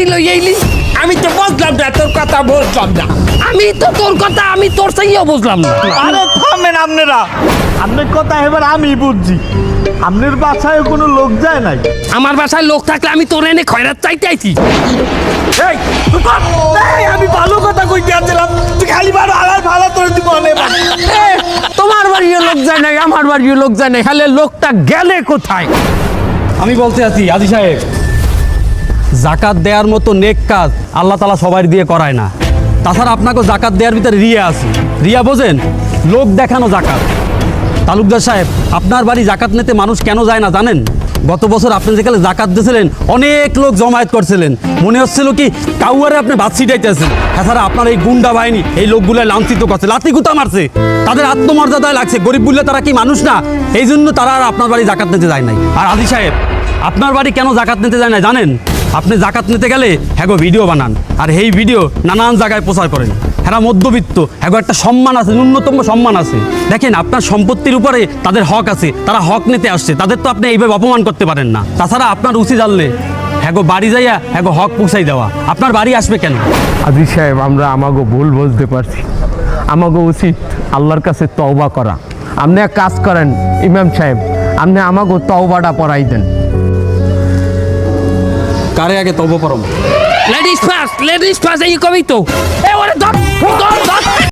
তুই লই আইলি? আমি তো বুঝলাম না, তোর কথা বুঝলাম না। আমি তো তোর কথা আমি তোর চাইও বুঝলাম না। আরে থামেন আপনারা, আপনার কথা এবার আমি বুঝছি। আপনার বাসায় কোনো লোক যায় নাই? আমার বাসায় লোক থাকলে আমি তোর এনে খয়রাত চাইতে আইছি। এই, এই, আমি ভালো কথা কই দিয়েছিলাম, তুই খালি ভালো আলার ভালো তোর দিব অনেক। এ, তোমার বাড়িও লোক যায় নাই, আমার বাড়িও লোক যায় নাই, খালি লোকটা গেলে কোথায়? আমি বলতে আছি আজি সাহেব, জাকাত দেওয়ার মতো নেক কাজ আল্লাহ তাআলা সবাই দিয়ে করায় না। তাছাড়া আপনাকে জাকাত দেওয়ার ভিতরে রিয়া আছে। রিয়া বোঝেন? লোক দেখানো জাকাত। তালুকদার সাহেব, আপনার বাড়ি জাকাত নিতে মানুষ কেন যায় না জানেন? গত বছর আপনি যেখানে জাকাত দিয়েছিলেন অনেক লোক জমায়েত করছিলেন, মনে হচ্ছিল কি কাউয়ারে আপনি ভাত ছিটাইতেছেন। তাছাড়া আপনার এই গুন্ডা বাহিনী এই লোকগুলো লাঞ্ছিত করছে, লাথিগুতা মারছে, তাদের আত্মমর্যাদায় লাগছে। গরিব বললে তারা কি মানুষ না? এই জন্য তারা আর আপনার বাড়ি জাকাত নিতে যায় নাই। আর আজি সাহেব, আপনার বাড়ি কেন জাকাত নিতে যায় না জানেন? আপনি জাকাত নিতে গেলে হ্যাঁ ভিডিও বানান, আর এই ভিডিও নানান জায়গায় প্রচার করেন। হ্যাঁ মধ্যবিত্ত, হ্যাঁ একটা সম্মান আছে, ন্যূনতম সম্মান আছে। দেখেন আপনার সম্পত্তির উপরে তাদের হক আছে, তারা হক নিতে আসছে, তাদের তো আপনি এইভাবে অপমান করতে পারেন না। তাছাড়া আপনার উচিত জানলে হ্যাঁ বাড়ি যাইয়া হ্যাঁ হক পৌঁছাই দেওয়া। আপনার বাড়ি আসবে কেন? আজি সাহেব, আমরা আমাকে ভুল বুঝতে পারছি। আমাকে উচিত আল্লাহর কাছে তওবা করা। আপনি এক কাজ করেন ইমাম সাহেব, আপনি আমাকে তওবাটা পড়াই দেন। কারে আগে তওবা পড়াবো? লেডিস ফার্স্ট এই কবি তো। এ ওরে ধর ধর ধর।